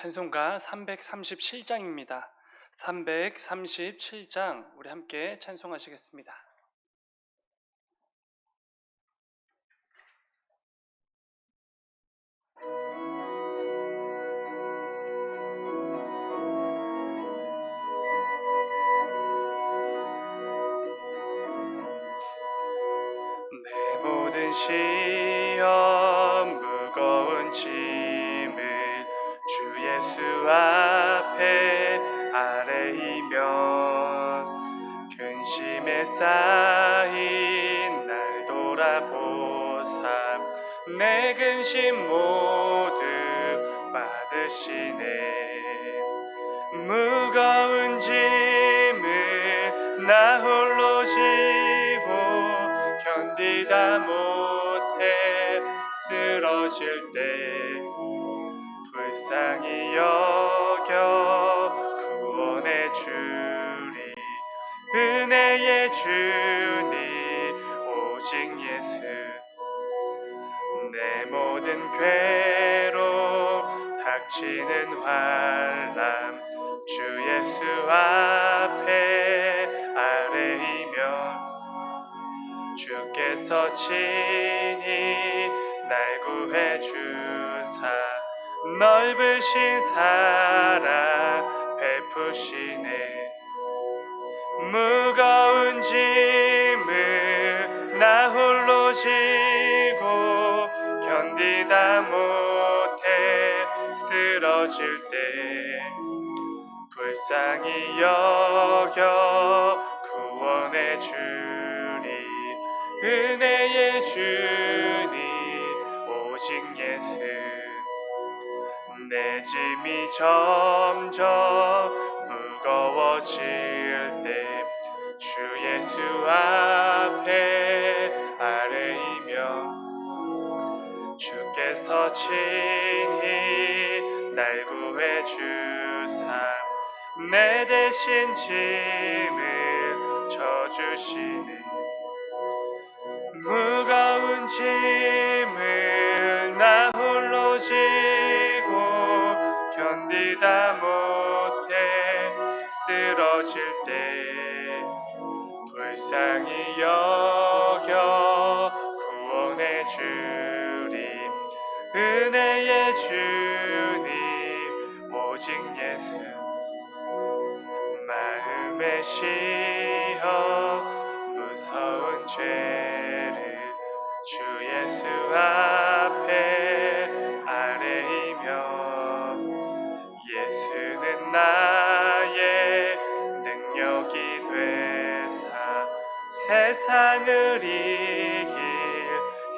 찬송가 337장입니다. 337장 우리 함께 찬송하시겠습니다. 내 모든 시험 무거운 짐을 주 예수 앞에 아뢰이며 근심에 쌓인 날 돌아보사 내 근심 모두 받으시네. 무거운 짐을 나 홀로 지고 견디다 못해 쓰러질 때 불쌍히 여겨 구원해 주리. 은혜의 주님 오직 예수. 내 모든 괴로 닥치는 환난 주 예수 앞에 아뢰이며 주께서 친히 날 구해 주사 넓으신 사랑 베푸시네. 무거운 짐을 나 홀로 지고 견디다 못해 쓰러질 때 불쌍히 여겨 구원해 주리. 은혜의 주님 오직 예수. 내 짐이 점점 무거워질 때 주 예수 앞에 아뢰이며 주께서 친히 날 구해 주사 내 대신 짐을 져주시네. 무거운 짐을 나 홀로 지고 견디다 못해 쓰러질 때 불쌍히 여겨 구원해 주리. 은혜의 주님 오직 예수. 마음에 시험 무서운 죄를 주 예수 앞에 아뢰이며 예수는 나의 능력이 되사 세상을 이길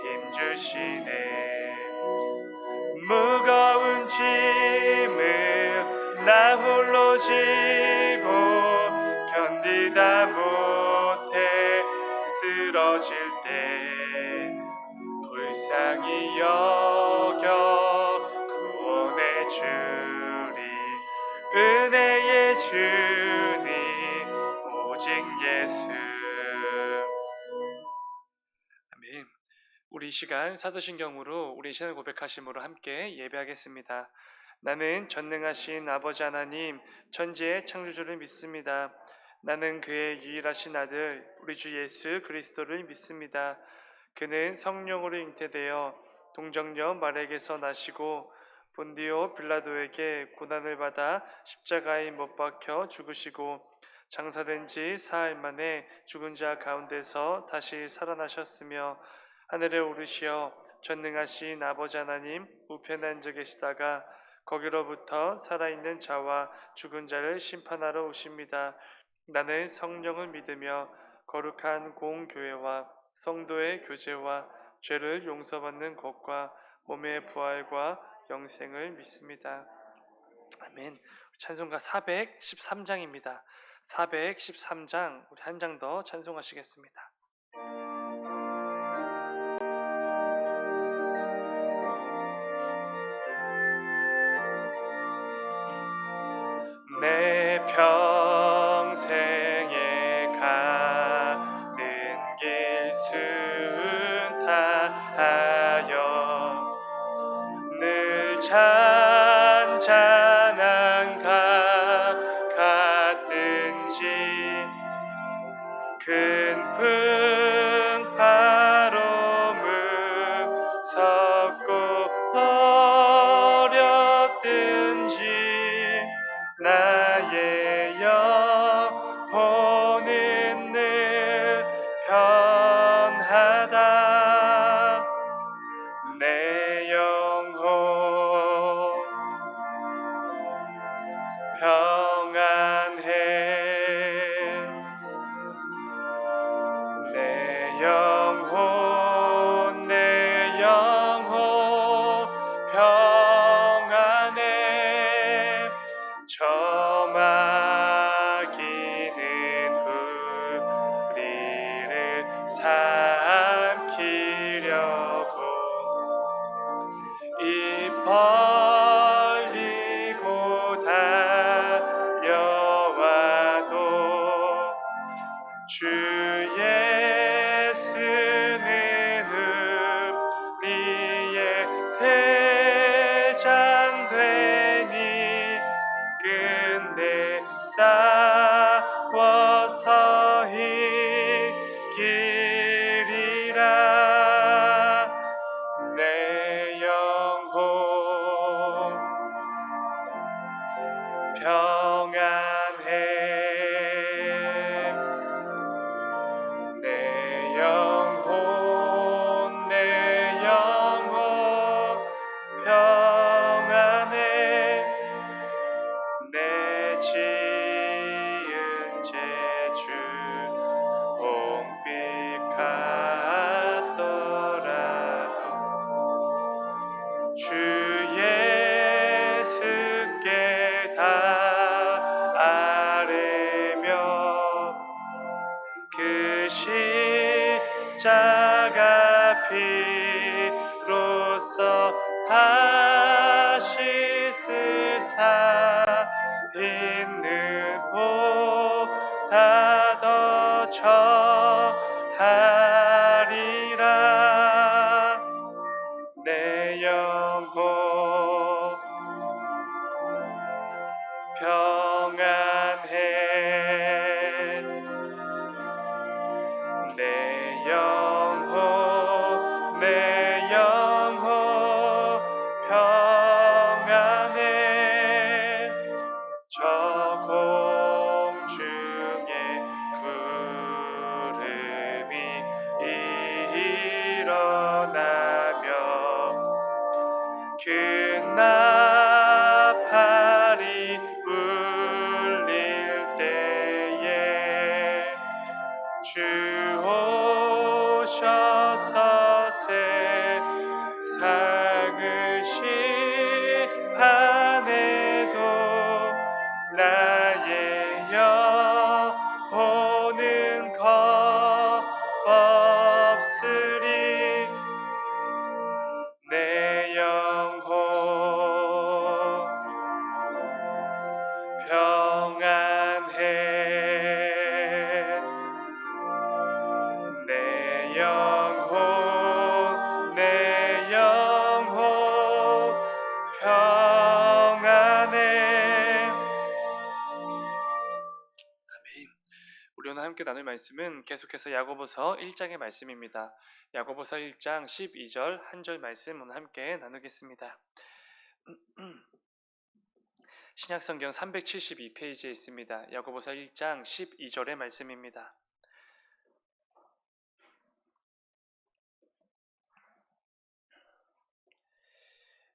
힘 주시네. 무거운 짐을 나 홀로 지고 견디다 못해 쓰러질 때 불쌍히 여겨 구원해 주리. 은혜의 주님 오직 예수. 아멘. 우리 이 시간 사도신경으로 우리 신앙 고백하심으로 함께 예배하겠습니다. 나는 전능하신 아버지 하나님 천지의 창조주를 믿습니다. 나는 그의 유일하신 아들 우리 주 예수 그리스도를 믿습니다. 그는 성령으로 잉태되어 동정녀 마리아에게서 나시고 본디오 빌라도에게 고난을 받아 십자가에 못 박혀 죽으시고 장사된 지 사흘 만에 죽은 자 가운데서 다시 살아나셨으며 하늘에 오르시어 전능하신 아버지 하나님 우편에 앉아 계시다가 거기로부터 살아있는 자와 죽은 자를 심판하러 오십니다. 나는 성령을 믿으며 거룩한 공교회와 성도의 교제와 죄를 용서받는 것과 몸의 부활과 영생을 믿습니다. 아멘. 찬송가 413장입니다. 413장 우리 한 장 더 찬송하시겠습니다. 내 평생에 가는 길 순탄하여 늘 잔잔 큰 풍파로 무섭고 어렵든지 나의 영혼은 늘 편하다. 내 영혼 평안해. 내 영혼 평안해. 저 마귀는 우리를 삼키려고 입 벌리고 달려와도 주 예수는 우리의 대장 되니 끝내 싸워서 이기리라. 내 영혼 평안해. 내 영혼 평안해. 내 지은 죄주 봄빛 같더라도 주 예수께 다 아뢰며 그 십자가 피로써 다시 쓰사 있는 보다 더 처하리라. 내 영혼 평안해. 내 영혼 평안해. 저 공중에 구름이 일어나며 그 나팔이 울릴 때에 주 오셔서 세상을 심판해도 나의 영혼은 겁없으리. 내 영혼 평안해. 내 영혼 평안해. 아멘. 우리 오늘 함께 나눌 말씀은 계속해서 야고보서 1장의 말씀입니다. 야고보서 1장 12절 한 절 말씀 오늘 함께 나누겠습니다. 신약성경 372페이지에 있습니다. 야고보서 1장 12절의 말씀입니다.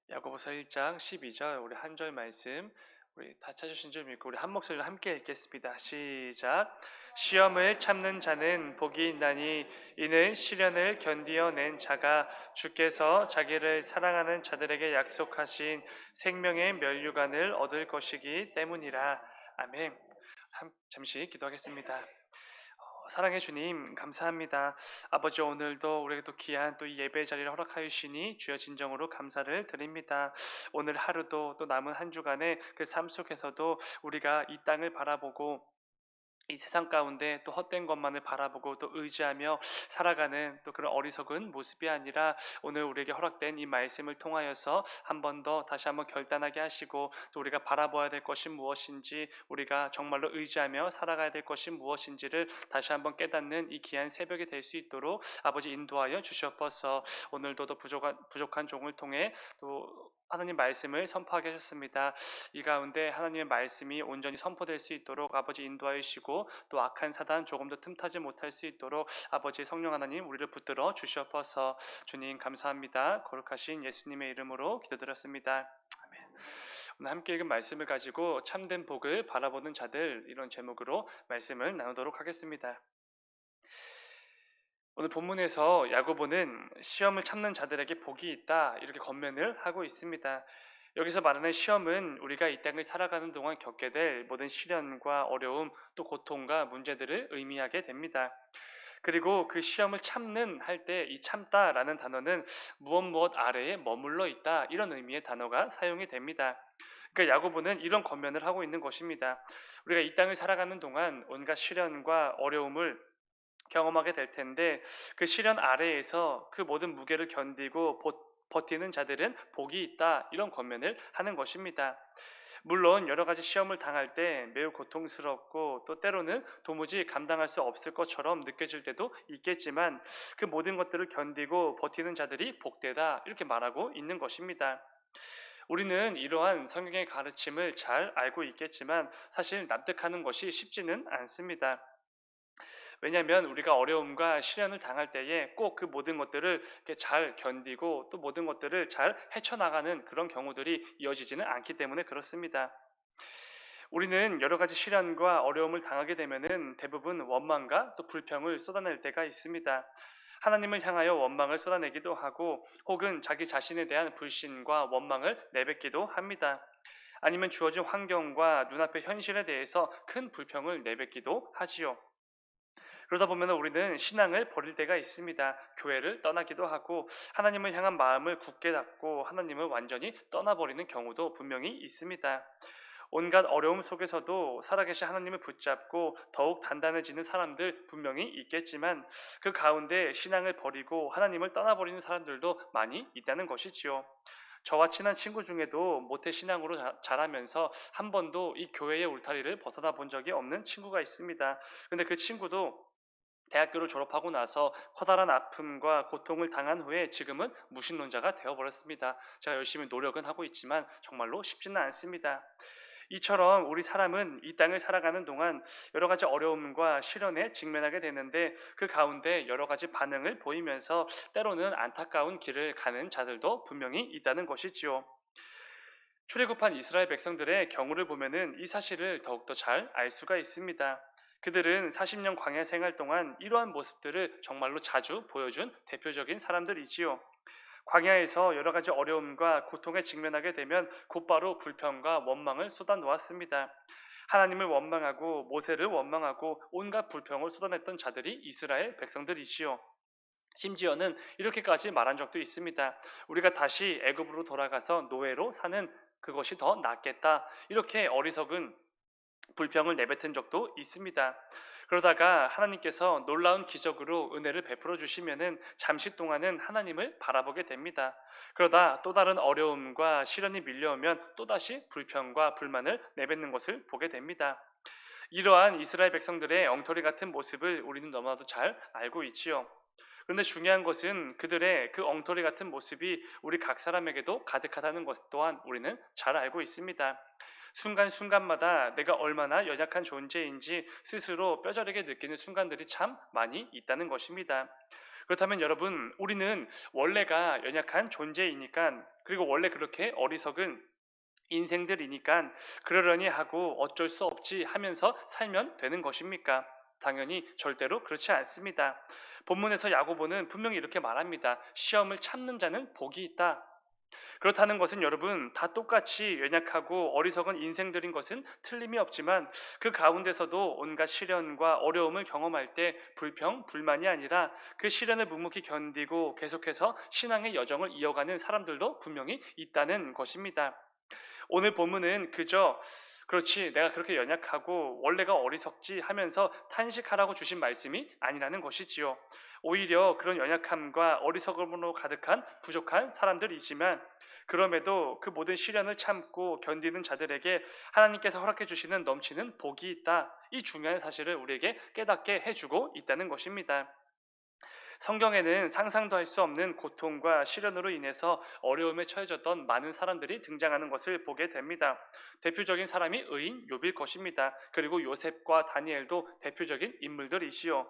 야고보서 1장 12절 우리 한 절 말씀 우리 다 찾으신 줄 믿고 우리 한 목소리로 함께 읽겠습니다. 시작. 시험을 참는 자는 복이 있나니 이는 시련을 견디어낸 자가 주께서 자기를 사랑하는 자들에게 약속하신 생명의 면류관을 얻을 것이기 때문이라. 아멘. 잠시 기도하겠습니다. 사랑해 주님 감사합니다. 아버지 오늘도 우리에게 또 귀한 또 이 예배 자리를 허락하여 주시니 주여 진정으로 감사를 드립니다. 오늘 하루도 또 남은 한 주간의 그 삶 속에서도 우리가 이 땅을 바라보고 이 세상 가운데 또 헛된 것만을 바라보고 또 의지하며 살아가는 또 그런 어리석은 모습이 아니라 오늘 우리에게 허락된 이 말씀을 통하여서 한 번 더 다시 한번 결단하게 하시고 또 우리가 바라봐야 될 것이 무엇인지 우리가 정말로 의지하며 살아가야 될 것이 무엇인지를 다시 한번 깨닫는 이 귀한 새벽이 될 수 있도록 아버지 인도하여 주시옵소서. 오늘도 더 부족한 종을 통해 또 하나님 말씀을 선포하게 하셨습니다. 이 가운데 하나님의 말씀이 온전히 선포될 수 있도록 아버지 인도하여 주시고 또 악한 사단 조금 더 틈타지 못할 수 있도록 아버지 성령 하나님 우리를 붙들어 주시옵소서. 주님 감사합니다. 거룩하신 예수님의 이름으로 기도드렸습니다. 아멘. 오늘 함께 읽은 말씀을 가지고 참된 복을 바라보는 자들 이런 제목으로 말씀을 나누도록 하겠습니다. 오늘 본문에서 야고보는 시험을 참는 자들에게 복이 있다 이렇게 권면을 하고 있습니다. 여기서 말하는 시험은 우리가 이 땅을 살아가는 동안 겪게 될 모든 시련과 어려움 또 고통과 문제들을 의미하게 됩니다. 그리고 그 시험을 참는 할 때 이 참다라는 단어는 무엇 아래에 머물러 있다 이런 의미의 단어가 사용이 됩니다. 그러니까 야고보는 이런 권면을 하고 있는 것입니다. 우리가 이 땅을 살아가는 동안 온갖 시련과 어려움을 경험하게 될 텐데 그 시련 아래에서 그 모든 무게를 견디고 버티는 자들은 복이 있다 이런 권면을 하는 것입니다. 물론 여러 가지 시험을 당할 때 매우 고통스럽고 또 때로는 도무지 감당할 수 없을 것처럼 느껴질 때도 있겠지만 그 모든 것들을 견디고 버티는 자들이 복되다 이렇게 말하고 있는 것입니다. 우리는 이러한 성경의 가르침을 잘 알고 있겠지만 사실 납득하는 것이 쉽지는 않습니다. 왜냐하면 우리가 어려움과 시련을 당할 때에 꼭 그 모든 것들을 이렇게 잘 견디고 또 모든 것들을 잘 헤쳐나가는 그런 경우들이 이어지지는 않기 때문에 그렇습니다. 우리는 여러 가지 시련과 어려움을 당하게 되면은 대부분 원망과 또 불평을 쏟아낼 때가 있습니다. 하나님을 향하여 원망을 쏟아내기도 하고 혹은 자기 자신에 대한 불신과 원망을 내뱉기도 합니다. 아니면 주어진 환경과 눈앞의 현실에 대해서 큰 불평을 내뱉기도 하지요. 그러다 보면 우리는 신앙을 버릴 때가 있습니다. 교회를 떠나기도 하고 하나님을 향한 마음을 굳게 닫고 하나님을 완전히 떠나버리는 경우도 분명히 있습니다. 온갖 어려움 속에서도 살아계신 하나님을 붙잡고 더욱 단단해지는 사람들 분명히 있겠지만 그 가운데 신앙을 버리고 하나님을 떠나버리는 사람들도 많이 있다는 것이지요. 저와 친한 친구 중에도 모태 신앙으로 자라면서 한 번도 이 교회의 울타리를 벗어나 본 적이 없는 친구가 있습니다. 근데 그 친구도 대학교를 졸업하고 나서 커다란 아픔과 고통을 당한 후에 지금은 무신론자가 되어버렸습니다. 제가 열심히 노력은 하고 있지만 정말로 쉽지는 않습니다. 이처럼 우리 사람은 이 땅을 살아가는 동안 여러 가지 어려움과 시련에 직면하게 되는데 그 가운데 여러 가지 반응을 보이면서 때로는 안타까운 길을 가는 자들도 분명히 있다는 것이지요. 출애굽한 이스라엘 백성들의 경우를 보면은 이 사실을 더욱더 잘 알 수가 있습니다. 그들은 40년 광야 생활 동안 이러한 모습들을 정말로 자주 보여준 대표적인 사람들이지요. 광야에서 여러 가지 어려움과 고통에 직면하게 되면 곧바로 불평과 원망을 쏟아놓았습니다. 하나님을 원망하고 모세를 원망하고 온갖 불평을 쏟아냈던 자들이 이스라엘 백성들이지요. 심지어는 이렇게까지 말한 적도 있습니다. 우리가 다시 애굽으로 돌아가서 노예로 사는 그것이 더 낫겠다. 이렇게 어리석은 불평을 내뱉은 적도 있습니다. 그러다가 하나님께서 놀라운 기적으로 은혜를 베풀어 주시면은 잠시 동안은 하나님을 바라보게 됩니다. 그러다 또 다른 어려움과 시련이 밀려오면 또다시 불평과 불만을 내뱉는 것을 보게 됩니다. 이러한 이스라엘 백성들의 엉터리 같은 모습을 우리는 너무나도 잘 알고 있지요. 그런데 중요한 것은 그들의 그 엉터리 같은 모습이 우리 각 사람에게도 가득하다는 것 또한 우리는 잘 알고 있습니다. 순간순간마다 내가 얼마나 연약한 존재인지 스스로 뼈저리게 느끼는 순간들이 참 많이 있다는 것입니다. 그렇다면 여러분, 우리는 원래가 연약한 존재이니까 그리고 원래 그렇게 어리석은 인생들이니까 그러려니 하고 어쩔 수 없지 하면서 살면 되는 것입니까? 당연히 절대로 그렇지 않습니다. 본문에서 야고보는 분명히 이렇게 말합니다. 시험을 참는 자는 복이 있다. 그렇다는 것은 여러분 다 똑같이 연약하고 어리석은 인생들인 것은 틀림이 없지만 그 가운데서도 온갖 시련과 어려움을 경험할 때 불평, 불만이 아니라 그 시련을 묵묵히 견디고 계속해서 신앙의 여정을 이어가는 사람들도 분명히 있다는 것입니다. 오늘 본문은 그저 그렇지, 내가 그렇게 연약하고 원래가 어리석지 하면서 탄식하라고 주신 말씀이 아니라는 것이지요. 오히려 그런 연약함과 어리석음으로 가득한 부족한 사람들이지만 그럼에도 그 모든 시련을 참고 견디는 자들에게 하나님께서 허락해 주시는 넘치는 복이 있다. 이 중요한 사실을 우리에게 깨닫게 해주고 있다는 것입니다. 성경에는 상상도 할 수 없는 고통과 시련으로 인해서 어려움에 처해졌던 많은 사람들이 등장하는 것을 보게 됩니다. 대표적인 사람이 의인 욥일 것입니다. 그리고 요셉과 다니엘도 대표적인 인물들이시요.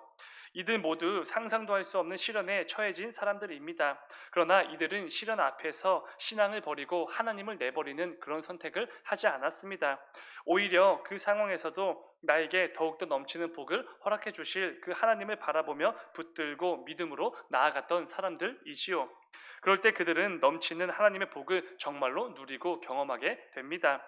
이들 모두 상상도 할 수 없는 시련에 처해진 사람들입니다. 그러나 이들은 시련 앞에서 신앙을 버리고 하나님을 내버리는 그런 선택을 하지 않았습니다. 오히려 그 상황에서도 나에게 더욱더 넘치는 복을 허락해 주실 그 하나님을 바라보며 붙들고 믿음으로 나아갔던 사람들이지요. 그럴 때 그들은 넘치는 하나님의 복을 정말로 누리고 경험하게 됩니다.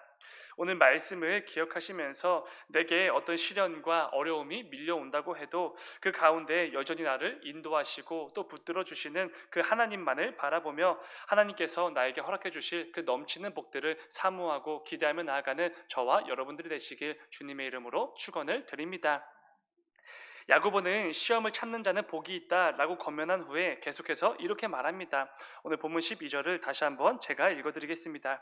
오늘 말씀을 기억하시면서 내게 어떤 시련과 어려움이 밀려온다고 해도 그 가운데 여전히 나를 인도하시고 또 붙들어 주시는 그 하나님만을 바라보며 하나님께서 나에게 허락해 주실 그 넘치는 복들을 사모하고 기대하며 나아가는 저와 여러분들이 되시길 주님의 이름으로 축원을 드립니다. 야고보는 시험을 참는 자는 복이 있다라고 권면한 후에 계속해서 이렇게 말합니다. 오늘 본문 12절을 다시 한번 제가 읽어드리겠습니다.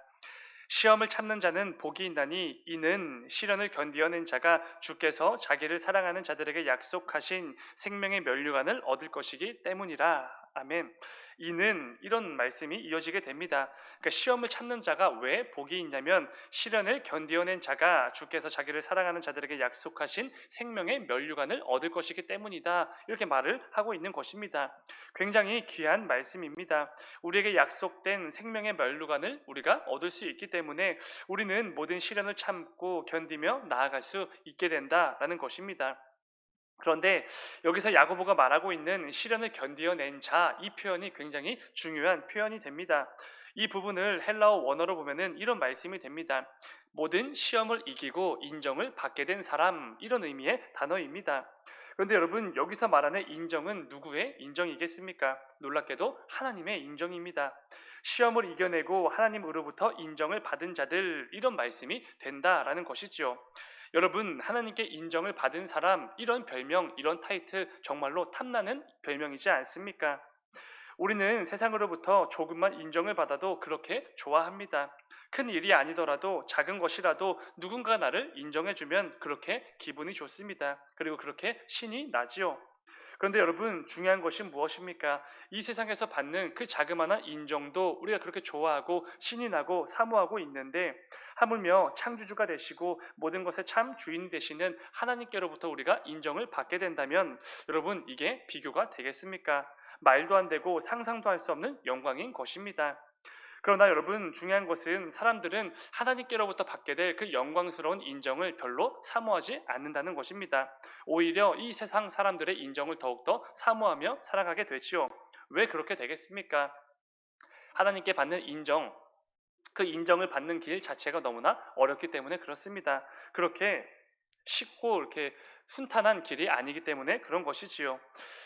시험을 참는 자는 복이 있나니 이는 시련을 견디어낸 자가 주께서 자기를 사랑하는 자들에게 약속하신 생명의 면류관을 얻을 것이기 때문이라. 아멘. 이는 이런 말씀이 이어지게 됩니다. 그러니까 시험을 참는 자가 왜 복이 있냐면 시련을 견디어낸 자가 주께서 자기를 사랑하는 자들에게 약속하신 생명의 면류관을 얻을 것이기 때문이다. 이렇게 말을 하고 있는 것입니다. 굉장히 귀한 말씀입니다. 우리에게 약속된 생명의 면류관을 우리가 얻을 수 있기 때문에 우리는 모든 시련을 참고 견디며 나아갈 수 있게 된다라는 것입니다. 그런데 여기서 야고보가 말하고 있는 시련을 견디어낸 자, 이 표현이 굉장히 중요한 표현이 됩니다. 이 부분을 헬라어 원어로 보면은 이런 말씀이 됩니다. 모든 시험을 이기고 인정을 받게 된 사람, 이런 의미의 단어입니다. 그런데 여러분, 여기서 말하는 인정은 누구의 인정이겠습니까? 놀랍게도 하나님의 인정입니다. 시험을 이겨내고 하나님으로부터 인정을 받은 자들, 이런 말씀이 된다라는 것이죠. 여러분, 하나님께 인정을 받은 사람, 이런 별명, 이런 타이틀 정말로 탐나는 별명이지 않습니까? 우리는 세상으로부터 조금만 인정을 받아도 그렇게 좋아합니다. 큰 일이 아니더라도 작은 것이라도 누군가 나를 인정해주면 그렇게 기분이 좋습니다. 그리고 그렇게 신이 나지요. 그런데 여러분, 중요한 것이 무엇입니까? 이 세상에서 받는 그 자그마한 인정도 우리가 그렇게 좋아하고 신이 나고 사모하고 있는데 하물며 창조주가 되시고 모든 것의 참 주인 되시는 하나님께로부터 우리가 인정을 받게 된다면 여러분, 이게 비교가 되겠습니까? 말도 안 되고 상상도 할 수 없는 영광인 것입니다. 그러나 여러분, 중요한 것은 사람들은 하나님께로부터 받게 될 그 영광스러운 인정을 별로 사모하지 않는다는 것입니다. 오히려 이 세상 사람들의 인정을 더욱더 사모하며 살아가게 되지요. 왜 그렇게 되겠습니까? 하나님께 받는 인정, 그 인정을 받는 길 자체가 너무나 어렵기 때문에 그렇습니다. 그렇게 쉽고 이렇게 순탄한 길이 아니기 때문에 그런 것이지요.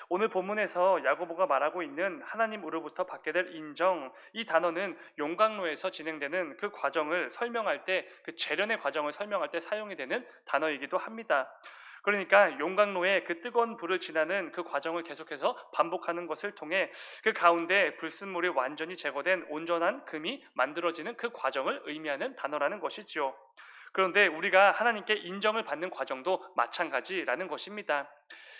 오늘 본문에서 야고보가 말하고 있는 하나님으로부터 받게 될 인정, 이 단어는 용광로에서 진행되는 그 과정을 설명할 때, 그 재련의 과정을 설명할 때 사용이 되는 단어이기도 합니다. 그러니까 용광로에 그 뜨거운 불을 지나는 그 과정을 계속해서 반복하는 것을 통해 그 가운데 불순물이 완전히 제거된 온전한 금이 만들어지는 그 과정을 의미하는 단어라는 것이지요. 그런데 우리가 하나님께 인정을 받는 과정도 마찬가지라는 것입니다.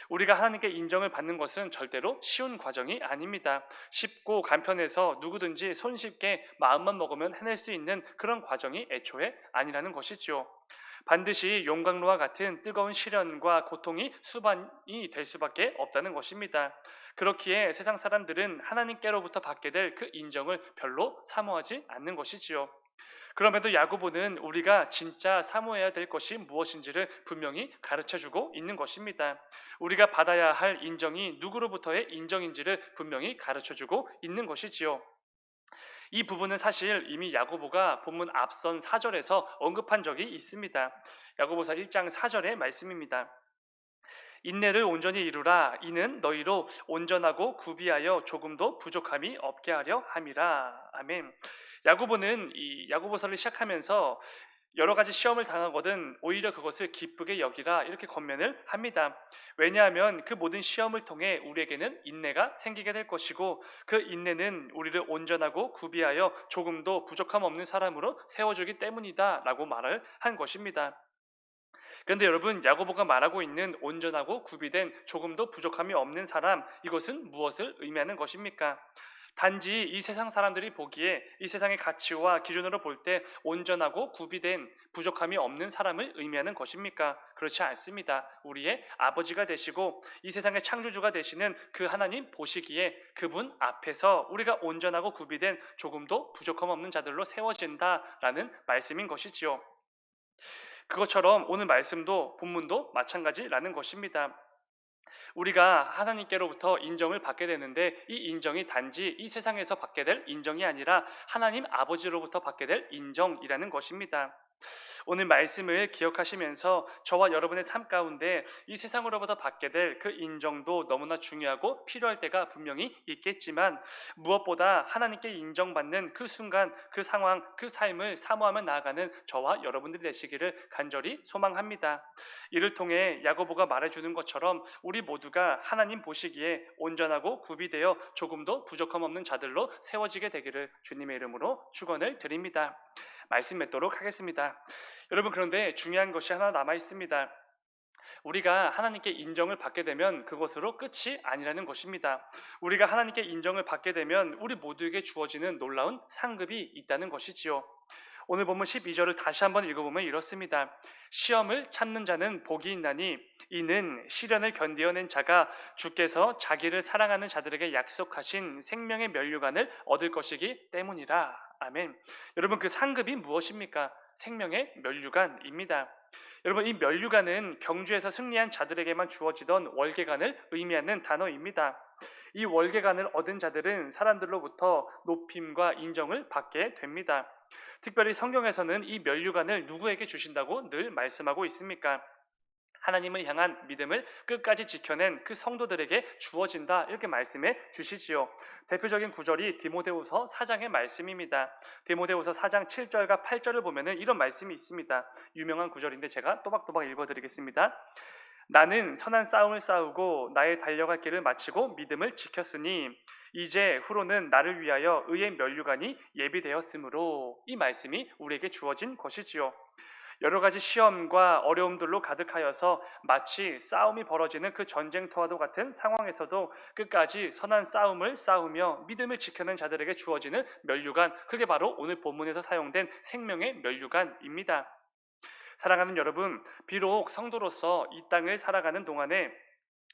우리가 하나님께 인정을 받는 것은 절대로 쉬운 과정이 아닙니다. 쉽고 간편해서 누구든지 손쉽게 마음만 먹으면 해낼 수 있는 그런 과정이 애초에 아니라는 것이죠. 반드시 용광로와 같은 뜨거운 시련과 고통이 수반이 될 수밖에 없다는 것입니다. 그렇기에 세상 사람들은 하나님께로부터 받게 될 그 인정을 별로 사모하지 않는 것이지요. 그럼에도 야고보는 우리가 진짜 사모해야 될 것이 무엇인지를 분명히 가르쳐주고 있는 것입니다. 우리가 받아야 할 인정이 누구로부터의 인정인지를 분명히 가르쳐주고 있는 것이지요. 이 부분은 사실 이미 야고보가 본문 앞선 4절에서 언급한 적이 있습니다. 야고보서 1장 4절의 말씀입니다. 인내를 온전히 이루라. 이는 너희로 온전하고 구비하여 조금도 부족함이 없게 하려 함이라. 아멘. 야고보는 이 야고보서를 시작하면서 여러 가지 시험을 당하거든 오히려 그것을 기쁘게 여기라 이렇게 권면을 합니다. 왜냐하면 그 모든 시험을 통해 우리에게는 인내가 생기게 될 것이고 그 인내는 우리를 온전하고 구비하여 조금도 부족함 없는 사람으로 세워주기 때문이다 라고 말을 한 것입니다. 그런데 여러분, 야고보가 말하고 있는 온전하고 구비된 조금도 부족함이 없는 사람, 이것은 무엇을 의미하는 것입니까? 단지 이 세상 사람들이 보기에 이 세상의 가치와 기준으로 볼 때 온전하고 구비된 부족함이 없는 사람을 의미하는 것입니까? 그렇지 않습니다. 우리의 아버지가 되시고 이 세상의 창조주가 되시는 그 하나님 보시기에 그분 앞에서 우리가 온전하고 구비된 조금도 부족함 없는 자들로 세워진다라는 말씀인 것이지요. 그것처럼 오늘 말씀도 본문도 마찬가지라는 것입니다. 우리가 하나님께로부터 인정을 받게 되는데 이 인정이 단지 이 세상에서 받게 될 인정이 아니라 하나님 아버지로부터 받게 될 인정이라는 것입니다. 오늘 말씀을 기억하시면서 저와 여러분의 삶 가운데 이 세상으로부터 받게 될 그 인정도 너무나 중요하고 필요할 때가 분명히 있겠지만 무엇보다 하나님께 인정받는 그 순간, 그 상황, 그 삶을 사모하며 나아가는 저와 여러분들이 되시기를 간절히 소망합니다. 이를 통해 야고보가 말해주는 것처럼 우리 모두가 하나님 보시기에 온전하고 구비되어 조금도 부족함 없는 자들로 세워지게 되기를 주님의 이름으로 축원을 드립니다. 말씀 맺도록 하겠습니다. 여러분, 그런데 중요한 것이 하나 남아 있습니다. 우리가 하나님께 인정을 받게 되면 그것으로 끝이 아니라는 것입니다. 우리가 하나님께 인정을 받게 되면 우리 모두에게 주어지는 놀라운 상급이 있다는 것이지요. 오늘 본문 12절을 다시 한번 읽어보면 이렇습니다. 시험을 참는 자는 복이 있나니 이는 시련을 견디어낸 자가 주께서 자기를 사랑하는 자들에게 약속하신 생명의 면류관을 얻을 것이기 때문이라. 아멘. 여러분, 그 상급이 무엇입니까? 생명의 면류관입니다. 여러분, 이 면류관은 경주에서 승리한 자들에게만 주어지던 월계관을 의미하는 단어입니다. 이 월계관을 얻은 자들은 사람들로부터 높임과 인정을 받게 됩니다. 특별히 성경에서는 이 면류관을 누구에게 주신다고 늘 말씀하고 있습니까? 하나님을 향한 믿음을 끝까지 지켜낸 그 성도들에게 주어진다 이렇게 말씀해 주시지요. 대표적인 구절이 디모데후서 4장의 말씀입니다. 디모데후서 4장 7절과 8절을 보면은 이런 말씀이 있습니다. 유명한 구절인데 제가 또박또박 읽어드리겠습니다. 나는 선한 싸움을 싸우고 나의 달려갈 길을 마치고 믿음을 지켰으니 이제 후로는 나를 위하여 의의 면류관이 예비되었으므로 이 말씀이 우리에게 주어진 것이지요. 여러 가지 시험과 어려움들로 가득하여서 마치 싸움이 벌어지는 그 전쟁터와도 같은 상황에서도 끝까지 선한 싸움을 싸우며 믿음을 지켜낸 자들에게 주어지는 면류관, 그게 바로 오늘 본문에서 사용된 생명의 면류관입니다. 사랑하는 여러분, 비록 성도로서 이 땅을 살아가는 동안에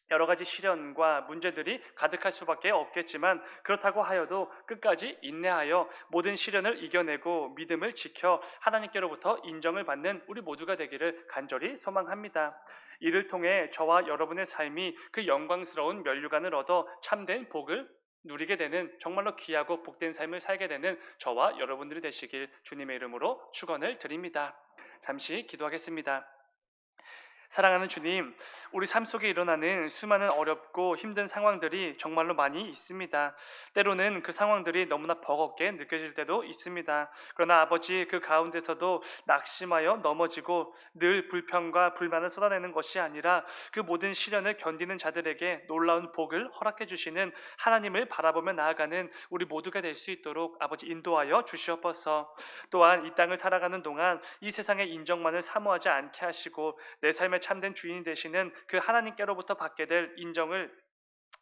여러 가지 시련과 문제들이 가득할 수밖에 없겠지만 그렇다고 하여도 끝까지 인내하여 모든 시련을 이겨내고 믿음을 지켜 하나님께로부터 인정을 받는 우리 모두가 되기를 간절히 소망합니다. 이를 통해 저와 여러분의 삶이 그 영광스러운 면류관을 얻어 참된 복을 누리게 되는 정말로 귀하고 복된 삶을 살게 되는 저와 여러분들이 되시길 주님의 이름으로 축원을 드립니다. 잠시 기도하겠습니다. 사랑하는 주님, 우리 삶 속에 일어나는 수많은 어렵고 힘든 상황들이 정말로 많이 있습니다. 때로는 그 상황들이 너무나 버겁게 느껴질 때도 있습니다. 그러나 아버지, 그 가운데서도 낙심하여 넘어지고 늘 불평과 불만을 쏟아내는 것이 아니라 그 모든 시련을 견디는 자들에게 놀라운 복을 허락해 주시는 하나님을 바라보며 나아가는 우리 모두가 될 수 있도록 아버지 인도하여 주시옵소서. 또한 이 땅을 살아가는 동안 이 세상의 인정만을 사모하지 않게 하시고 내 삶의 참된 주인이 되시는 그 하나님께로부터 받게 될 인정을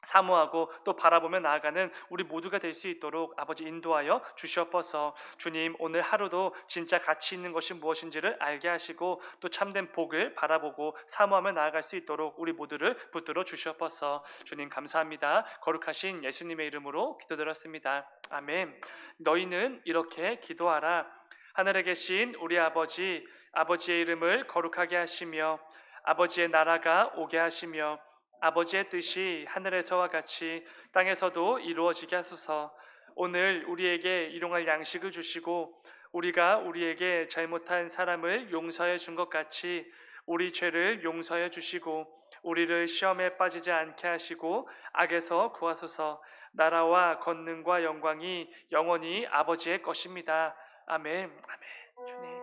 사모하고 또 바라보며 나아가는 우리 모두가 될 수 있도록 아버지 인도하여 주시옵소서. 주님, 오늘 하루도 진짜 가치 있는 것이 무엇인지를 알게 하시고 또 참된 복을 바라보고 사모하며 나아갈 수 있도록 우리 모두를 붙들어 주시옵소서. 주님 감사합니다. 거룩하신 예수님의 이름으로 기도드렸습니다. 아멘. 너희는 이렇게 기도하라. 하늘에 계신 우리 아버지, 아버지의 이름을 거룩하게 하시며 아버지의 나라가 오게 하시며 아버지의 뜻이 하늘에서와 같이 땅에서도 이루어지게 하소서. 오늘 우리에게 일용할 양식을 주시고 우리가 우리에게 잘못한 사람을 용서해 준 것 같이 우리 죄를 용서해 주시고 우리를 시험에 빠지지 않게 하시고 악에서 구하소서. 나라와 권능과 영광이 영원히 아버지의 것입니다. 아멘. 아멘. 주님.